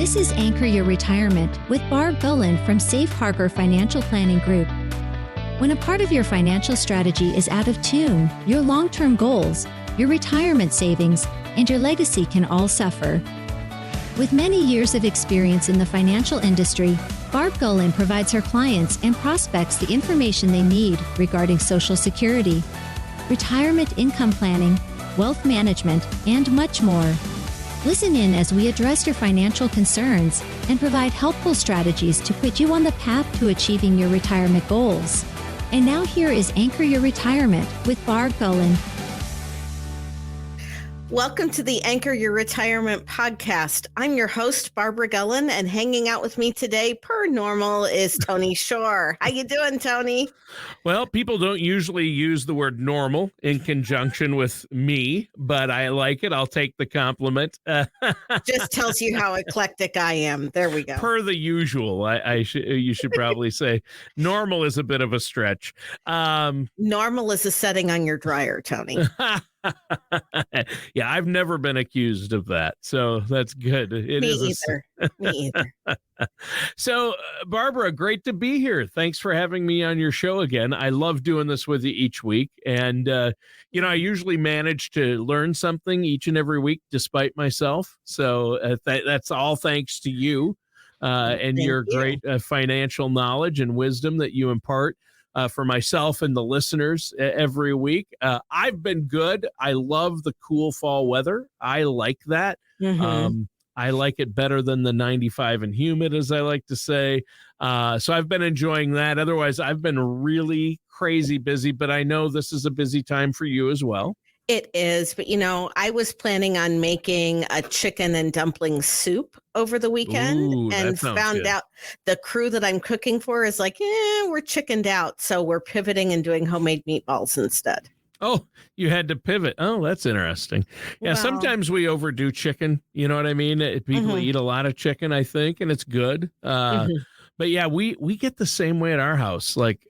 This is Anchor Your Retirement with Barb Gulin from Safe Harbor Financial Planning Group. When a part of your financial strategy is out of tune, your long-term goals, your retirement savings, and your legacy can all suffer. With many years of experience in the financial industry, Barb Gulin provides her clients and prospects the information they need regarding Social Security, retirement income planning, wealth management, and much more. Listen in as we address your financial concerns and provide helpful strategies to put you on the path to achieving your retirement goals. And now here is Anchor Your Retirement with Barb Gulin. Welcome to the Anchor Your Retirement podcast. I'm your host, Barbara Gulin, and hanging out with me today, per normal, is Tony Shore. How you doing, Tony? Well, people don't usually use the word normal in conjunction with me, but I like it. I'll take the compliment. Just tells you how eclectic I am. There we go. Per the usual, you should probably say normal is a bit of a stretch. Normal is a setting on your dryer, Tony. Yeah, I've never been accused of that, so that's good. Me either. So, Barbara, great to be here. Thanks for having me on your show again. I love doing this with you each week, and I usually manage to learn something each and every week, despite myself. So that's all thanks to you and your great financial knowledge and wisdom that you impart. For myself and the listeners every week. I've been good. I love the cool fall weather. I like that. Mm-hmm. I like it better than the 95 and humid, as I like to say. So I've been enjoying that. Otherwise, I've been really crazy busy, but I know this is a busy time for you as well. It is, but I was planning on making a chicken and dumpling soup over the weekend and found out the crew that I'm cooking for is like, we're chickened out. So we're pivoting and doing homemade meatballs instead. Oh, you had to pivot. Oh, that's interesting. Yeah, sometimes we overdo chicken. You know what I mean? People eat a lot of chicken, I think, and it's good. But yeah, we get the same way at our house. Like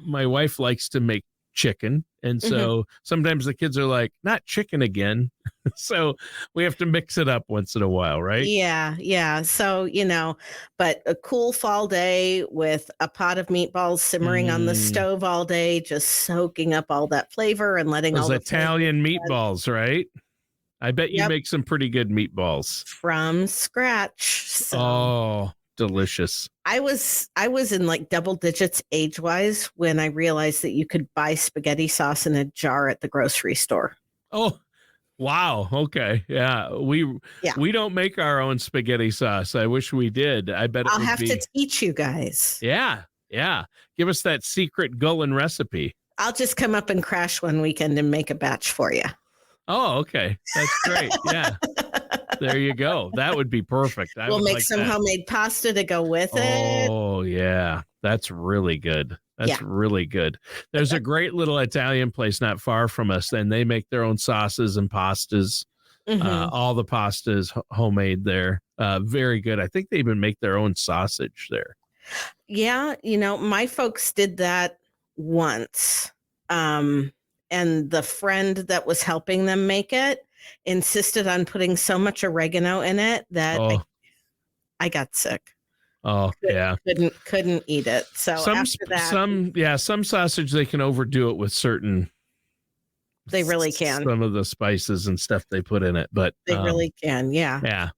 my wife likes to make chicken. And so sometimes the kids are like, not chicken again. So we have to mix it up once in a while, right? Yeah. So, but a cool fall day with a pot of meatballs simmering on the stove all day, just soaking up all that flavor and letting all those Italian meatballs, right? I bet you make some pretty good meatballs. From scratch. So. Oh, delicious. I was in like double digits age-wise when I realized that you could buy spaghetti sauce in a jar at the grocery store. Oh, wow. Okay. Yeah. We don't make our own spaghetti sauce. I wish we did. I bet I'll have to teach you guys. Yeah. Give us that secret Gulin recipe. I'll just come up and crash one weekend and make a batch for you. Oh, okay. That's great. Yeah. There you go. That would be perfect. We'll make some homemade pasta to go with it. Oh, yeah. That's really good. That's really good. There's a great little Italian place not far from us, and they make their own sauces and pastas. All the pasta is homemade there. Very good. I think they even make their own sausage there. Yeah. My folks did that once. And the friend that was helping them make it insisted on putting so much oregano in it that I got sick. Oh, yeah. Couldn't eat it. So after that, some sausage, they can overdo it with certain. They really can. Some of the spices and stuff they put in it, but they really can. Yeah. Yeah.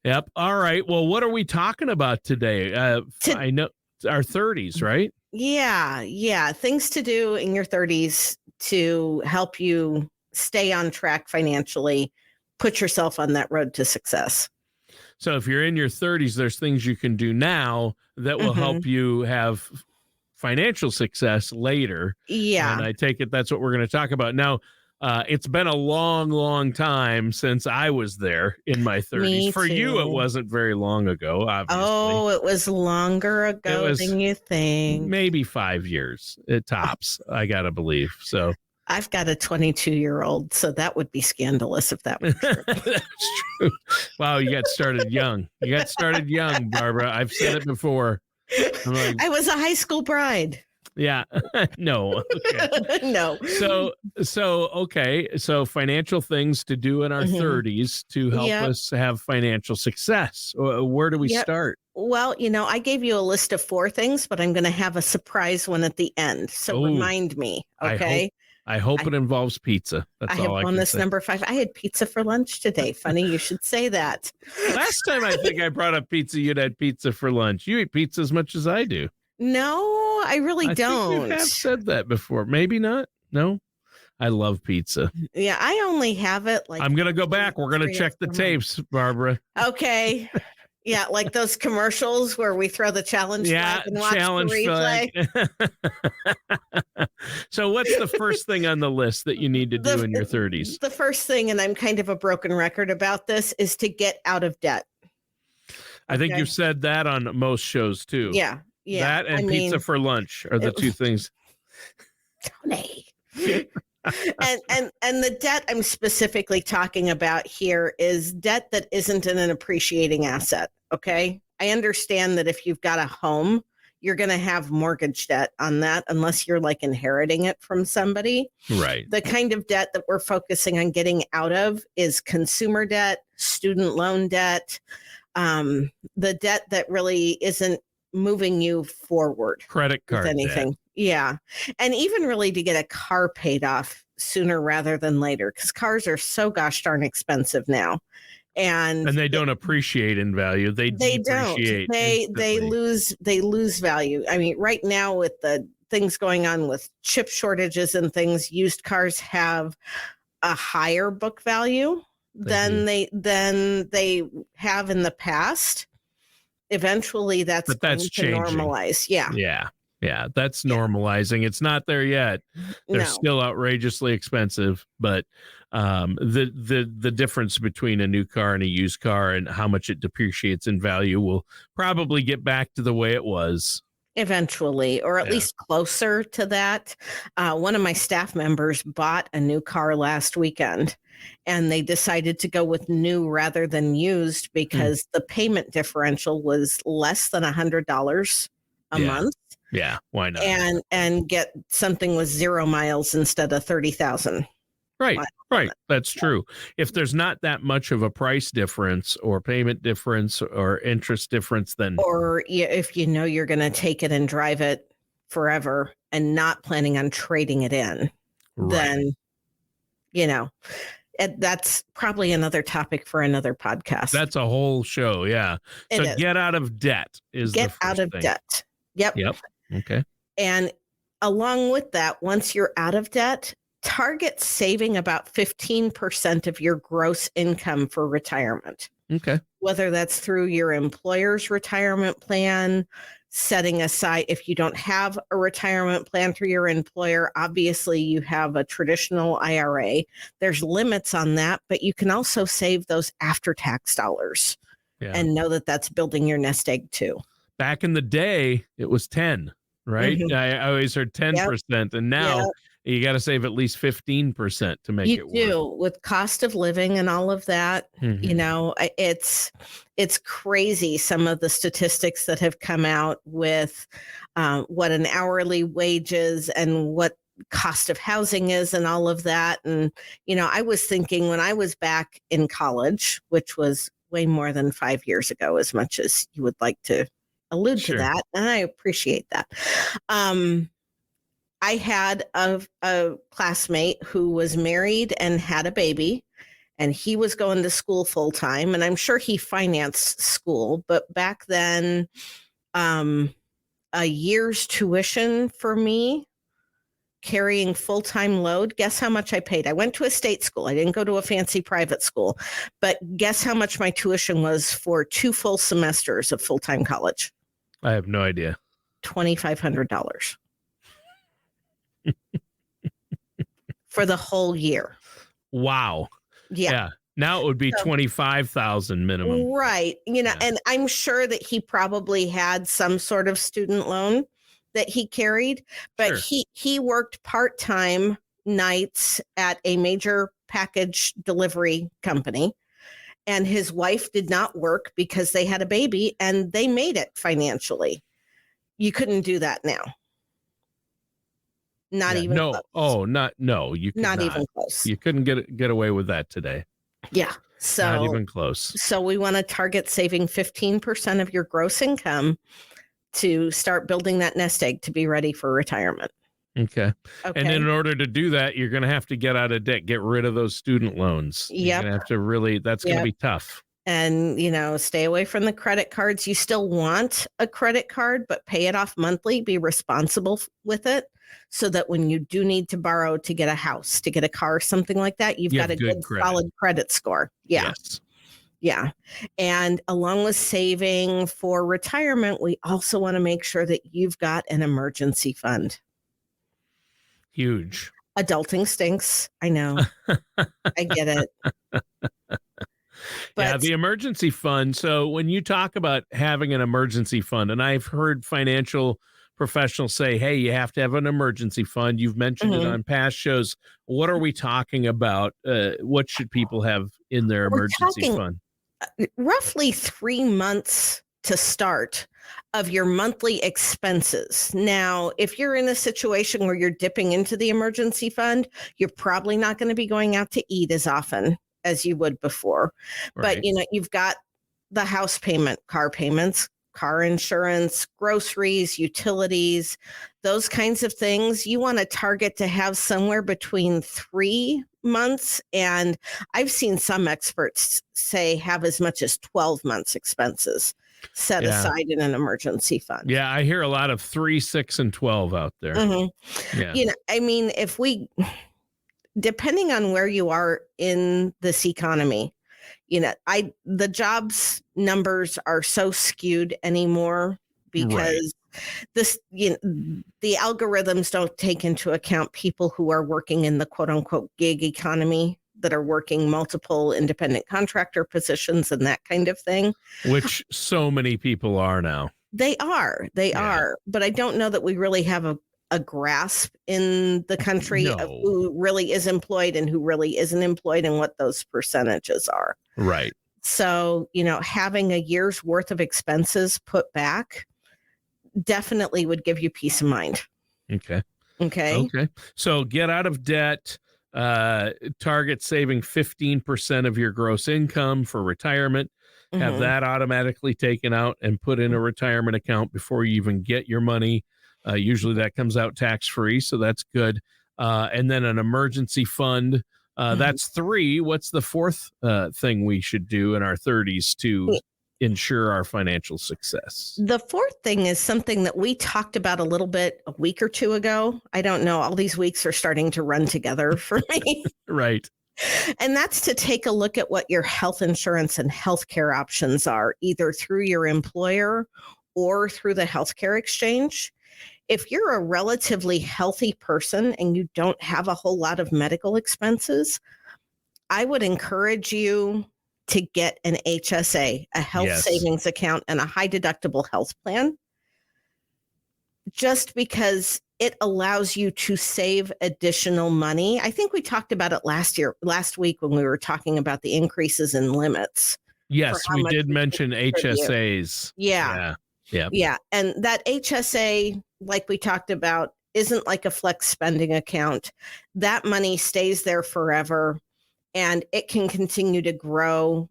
Yep. All right. Well, what are we talking about today? I know our 30s, right? Yeah. Things to do in your 30s to help you stay on track financially, put yourself on that road to success. So if you're in your 30s, there's things you can do now that will help you have financial success later. Yeah. And I take it that's what we're going to talk about. Now, it's been a long, long time since I was there in my 30s. Me For too. you, it wasn't very long ago, obviously. Oh, it was longer ago than you think. Maybe 5 years, it tops, I got to believe. So I've got a 22-year-old, so that would be scandalous if that was true. That's true. Wow, you got started young. Barbara. I've said it before. I was a high school bride. Yeah. No. Okay. No. So financial things to do in our 30s to help us have financial success. Where do we start? Well, I gave you a list of 4 things, but I'm going to have a surprise one at the end. So remind me, okay? I hope it involves pizza. That's all I can bonus say. number 5. I had pizza for lunch today. Funny you should say that. Last time I think I brought up pizza, you'd had pizza for lunch. You eat pizza as much as I do. No, I really don't. Think you have said that before. Maybe not. No, I love pizza. Yeah, I only have it like. I'm going to go back. We're going to check the tapes, Barbara. Okay. Yeah, like those commercials where we throw the challenge flag and watch the replay. So what's the first thing on the list that you need to do in your 30s? The first thing, and I'm kind of a broken record about this, is to get out of debt. I think you've said that on most shows too. Yeah. That and pizza for lunch are the 2 things. Tony. and the debt I'm specifically talking about here is debt that isn't an appreciating asset. Okay. I understand that if you've got a home, you're going to have mortgage debt on that unless you're like inheriting it from somebody. Right. The kind of debt that we're focusing on getting out of is consumer debt, student loan debt, the debt that really isn't moving you forward. Credit card anything. debt. Yeah. And even really to get a car paid off sooner rather than later, because cars are so gosh darn expensive now. And they don't appreciate in value. They depreciate. They lose value. I mean, right now with the things going on with chip shortages and things, used cars have a higher book value than they have in the past. Eventually that's going to normalize. Yeah, that's normalizing. It's not there yet. They're still outrageously expensive, but the difference between a new car and a used car and how much it depreciates in value will probably get back to the way it was. Eventually, or at least closer to that. One of my staff members bought a new car last weekend, and they decided to go with new rather than used because the payment differential was less than $100 a month. Yeah, why not? And get something with 0 miles instead of 30,000. Right. That's true. If there's not that much of a price difference or payment difference or interest difference, then if you're going to take it and drive it forever and not planning on trading it in, then that's probably another topic for another podcast. That's a whole show. Yeah. So get out of debt is get out of debt. Yep. Okay. And along with that, once you're out of debt, target saving about 15% of your gross income for retirement. Okay. Whether that's through your employer's retirement plan, setting aside, if you don't have a retirement plan through your employer, obviously you have a traditional IRA. There's limits on that, but you can also save those after-tax dollars and know that that's building your nest egg too. Back in the day, it was 10, right? I always heard 10%, and now you got to save at least 15% to make it work. You do, with cost of living and all of that. It's crazy, some of the statistics that have come out with what an hourly wage is and what cost of housing is and all of that. And, I was thinking when I was back in college, which was way more than 5 years ago, as much as you would like to allude to that, and I appreciate that. I had a classmate who was married and had a baby, and he was going to school full time, and I'm sure he financed school, but back then, a year's tuition for me, carrying full-time load, guess how much I paid? I went to a state school. I didn't go to a fancy private school, but guess how much my tuition was for 2 full semesters of full-time college? I have no idea. $2,500 for the whole year. Wow. Yeah. Now it would be 25,000 minimum. Right. And I'm sure that he probably had some sort of student loan that he carried, but he worked part-time nights at a major package delivery company. And his wife did not work because they had a baby and they made it financially. You couldn't do that now. Not even no. close. Oh, no. You could not even close. You couldn't get away with that today. Yeah. So not even close. So we want to target saving 15% of your gross income to start building that nest egg to be ready for retirement. Okay. And in order to do that, you're going to have to get out of debt, get rid of those student loans. You're going to have to that's going to be tough. And, stay away from the credit cards. You still want a credit card, but pay it off monthly. Be responsible with it so that when you do need to borrow to get a house, to get a car, something like that, you've got a good solid credit score. Yeah. Yes. Yeah. And along with saving for retirement, we also want to make sure that you've got an emergency fund. Huge. Adulting stinks. I know. I get it. But the emergency fund. So when you talk about having an emergency fund, and I've heard financial professionals say, hey, you have to have an emergency fund. You've mentioned it on past shows. What are we talking about? What should people have in their emergency fund? Roughly 3 months to start of your monthly expenses. Now, if you're in a situation where you're dipping into the emergency fund, you're probably not going to be going out to eat as often as you would before. Right. But, you've got the house payment, car payments, car insurance, groceries, utilities, those kinds of things. You want to target to have somewhere between 3 months. And I've seen some experts say have as much as 12 months expenses set aside in an emergency fund. Yeah, I hear a lot of 3, 6, and 12 out there. Yeah. If depending on where you are in this economy, the jobs numbers are so skewed anymore because the algorithms don't take into account people who are working in the quote unquote gig economy, that are working multiple independent contractor positions and that kind of thing. Which so many people are now. They are. But I don't know that we really have a grasp in the country of who really is employed and who really isn't employed and what those percentages are. Right. So, having a year's worth of expenses put back definitely would give you peace of mind. Okay. So get out of debt, target saving 15% of your gross income for retirement. Have that automatically taken out and put in a retirement account before you even get your money. Usually that comes out tax-free, so that's good. And then an emergency fund. That's 3. What's the 4th thing we should do in our 30s to ensure our financial success? The 4th thing is something that we talked about a little bit a week or 2 ago. I don't know. All these weeks are starting to run together for me. Right. And that's to take a look at what your health insurance and healthcare options are, either through your employer or through the healthcare exchange. If you're a relatively healthy person and you don't have a whole lot of medical expenses, I would encourage you to get an HSA, a health savings account, and a high deductible health plan, just because it allows you to save additional money. I think we talked about it last week when we were talking about the increases in limits. Yes, we did mention HSAs. Yeah. And that HSA, like we talked about, isn't like a flex spending account. That money stays there forever and it can continue to grow.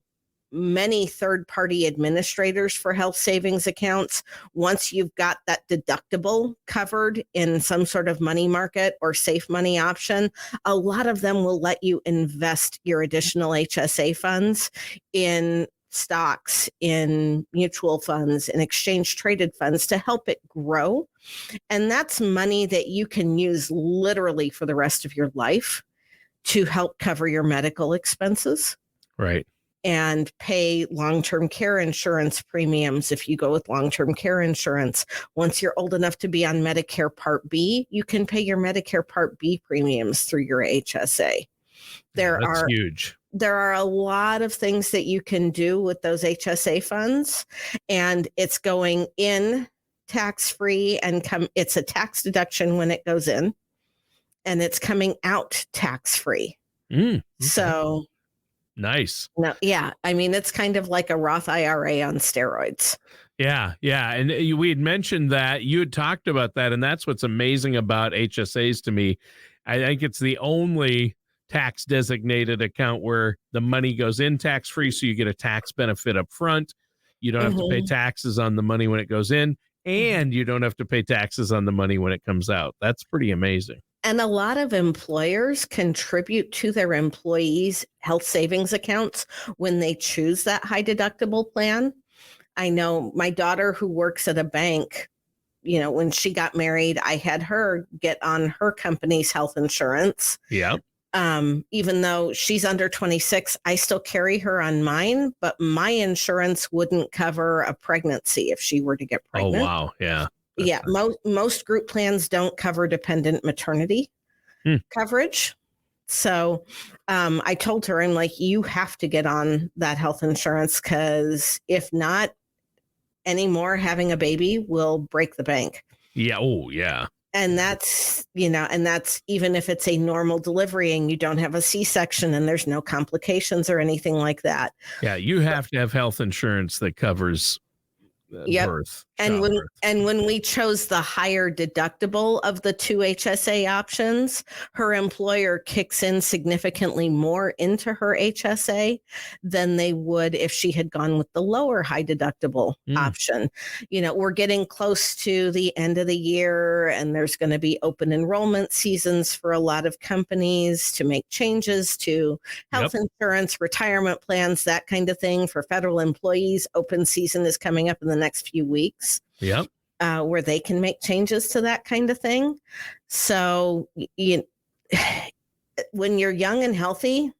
Many third-party administrators for health savings accounts, once you've got that deductible covered in some sort of money market or safe money option, a lot of them will let you invest your additional HSA funds in stocks, in mutual funds, in exchange traded funds to help it grow. And that's money that you can use literally for the rest of your life to help cover your medical expenses. Right. And pay long-term care insurance premiums if you go with long-term care insurance. Once you're old enough to be on Medicare Part B, you can pay your Medicare Part B premiums through your HSA. That's huge. There are a lot of things that you can do with those HSA funds, and it's going in tax-free and it's a tax deduction when it goes in, and it's coming out tax-free. Okay. So nice. No, yeah. I mean, it's kind of like a Roth IRA on steroids. Yeah. Yeah. And we had mentioned that you had talked about that. And that's what's amazing about HSAs to me. I think it's the only tax designated account where the money goes in tax free. So you get a tax benefit up front. You don't have to pay taxes on the money when it goes in, and you don't have to pay taxes on the money when it comes out. That's pretty amazing. And a lot of employers contribute to their employees' health savings accounts when they choose that high deductible plan. I know my daughter who works at a bank, when she got married, I had her get on her company's health insurance. Yeah. Even though she's under 26, I still carry her on mine, but my insurance wouldn't cover a pregnancy if she were to get pregnant. Oh, wow. Yeah. Yeah. Most group plans don't cover dependent maternity coverage. So I told her, I'm like, you have to get on that health insurance, because if not anymore, having a baby will break the bank. Yeah. Oh, yeah. And that's even if it's a normal delivery and you don't have a C-section and there's no complications or anything like that. Yeah. You have to have health insurance that covers birth. And when we chose the higher deductible of the two HSA options, her employer kicks in significantly more into her HSA than they would if she had gone with the lower high deductible option. We're getting close to the end of the year, and there's going to be open enrollment seasons for a lot of companies to make changes to health insurance, retirement plans, that kind of thing. For federal employees, open season is coming up in the next few weeks. Yep. Where they can make changes to that kind of thing. So when you're young and healthy,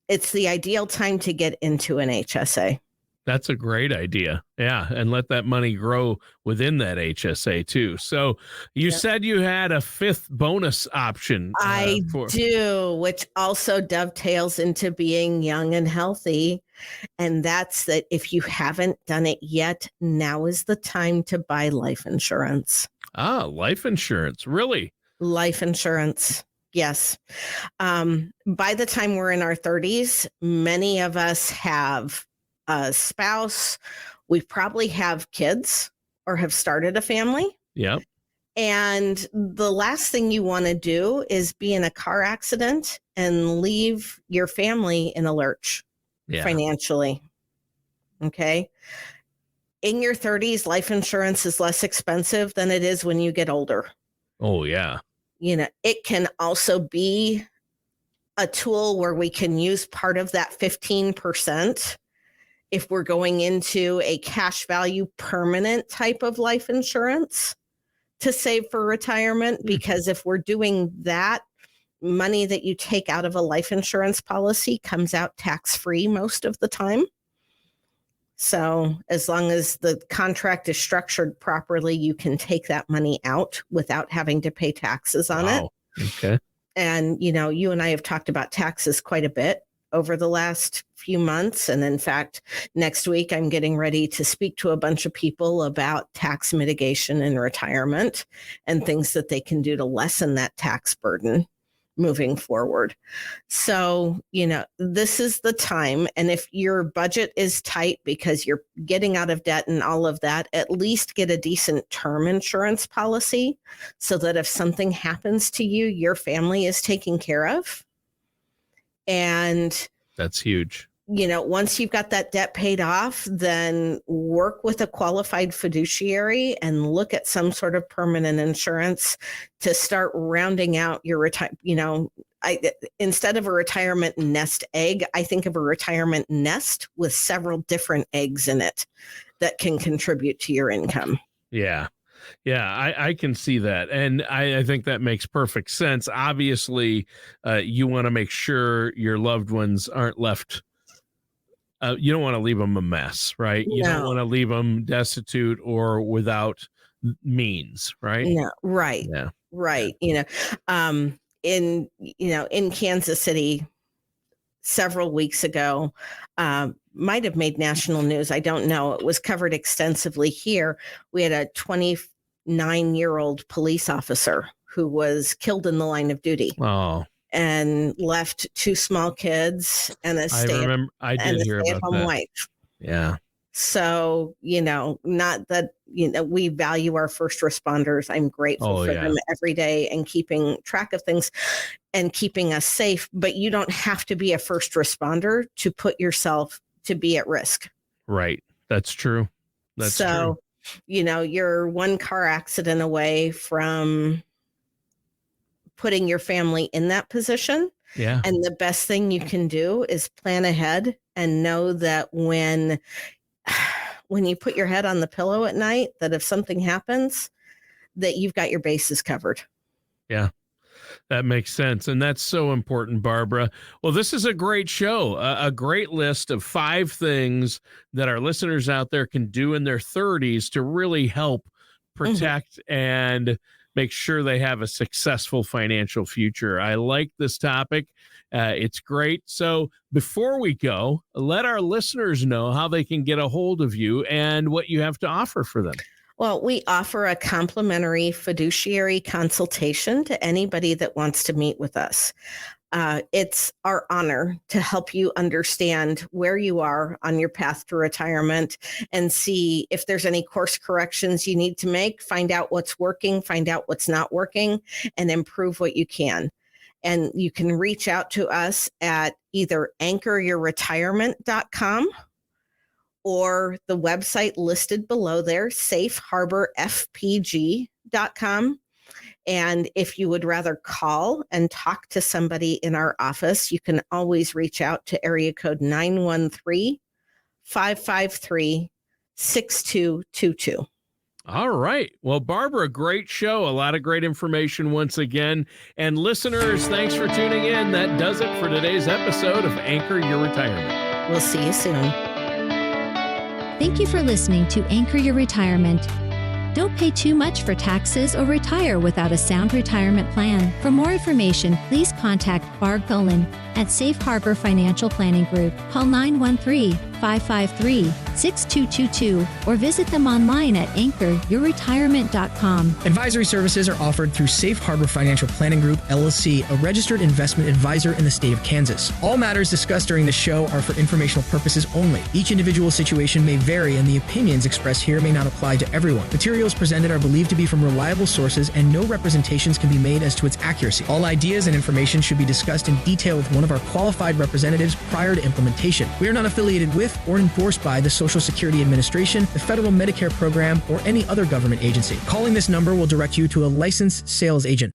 it's the ideal time to get into an HSA. That's a great idea. Yeah. And let that money grow within that HSA too. So you said you had a fifth bonus option. I do, which also dovetails into being young and healthy. And that's that if you haven't done it yet, now is the time to buy life insurance. Life insurance. Really? Life insurance. Yes. By the time we're in our 30s, many of us have a spouse. We probably have kids or have started a family. Yep. And the last thing you want to do is be in a car accident and leave your family in a lurch financially. Okay. In your 30s, life insurance is less expensive than it is when you get older. Oh, yeah. It can also be a tool where we can use part of that 15% if we're going into a cash value permanent type of life insurance to save for retirement. Because if we're doing that, money that you take out of a life insurance policy comes out tax-free most of the time. So as long as the contract is structured properly, you can take that money out without having to pay taxes on it. Okay. And, you and I have talked about taxes quite a bit over the last few months. And in fact, next week, I'm getting ready to speak to a bunch of people about tax mitigation in retirement and things that they can do to lessen that tax burden moving forward. So, this is the time. And if your budget is tight because you're getting out of debt and all of that, at least get a decent term insurance policy so that if something happens to you, your family is taken care of. And that's huge. Once you've got that debt paid off, then work with a qualified fiduciary and look at some sort of permanent insurance to start rounding out your instead of a retirement nest egg, I think of a retirement nest with several different eggs in it that can contribute to your income. Yeah. Yeah, I can see that. And I think that makes perfect sense. Obviously, you want to make sure your loved ones aren't left. You don't want to leave them a mess, right? You don't want to leave them destitute or without means, right? No, right. Yeah. Right. In Kansas City several weeks ago, might have made national news. I don't know. It was covered extensively here. We had a 29-year-old police officer who was killed in the line of duty. Oh. And left two small kids and a I did hear about that. wife. Yeah. So, not that, we value our first responders. I'm grateful for them every day and keeping track of things and keeping us safe. But you don't have to be a first responder to put yourself to be at risk. Right. That's true. That's true. You're one car accident away from putting your family in that position. Yeah. And the best thing you can do is plan ahead and know that when you put your head on the pillow at night, that if something happens, that you've got your bases covered. Yeah, that makes sense. And that's so important, Barbara. Well, this is a great show, a great list of 5 things that our listeners out there can do in their 30s to really help protect and make sure they have a successful financial future. I like this topic. It's great. So before we go, let our listeners know how they can get a hold of you and what you have to offer for them. Well, we offer a complimentary fiduciary consultation to anybody that wants to meet with us. It's our honor to help you understand where you are on your path to retirement and see if there's any course corrections you need to make, find out what's working, find out what's not working, and improve what you can. And you can reach out to us at either anchoryourretirement.com or the website listed below there, safeharborfpg.com. And if you would rather call and talk to somebody in our office, you can always reach out to area code 913-553-6222. All right. Well, Barbara, great show. A lot of great information once again. And listeners, thanks for tuning in. That does it for today's episode of Anchor Your Retirement. We'll see you soon. Thank you for listening to Anchor Your Retirement. Don't pay too much for taxes or retire without a sound retirement plan. For more information, please contact Barb Gulin at Safe Harbor Financial Planning Group. Call 913-553-6222 or visit them online at anchoryourretirement.com. Advisory services are offered through Safe Harbor Financial Planning Group, LLC, a registered investment advisor in the state of Kansas. All matters discussed during the show are for informational purposes only. Each individual situation may vary, and the opinions expressed here may not apply to everyone. Materials presented are believed to be from reliable sources, and no representations can be made as to its accuracy. All ideas and information should be discussed in detail with one of our qualified representatives prior to implementation. We are not affiliated with or endorsed by the Social Security Administration, the Federal Medicare Program, or any other government agency. Calling this number will direct you to a licensed sales agent.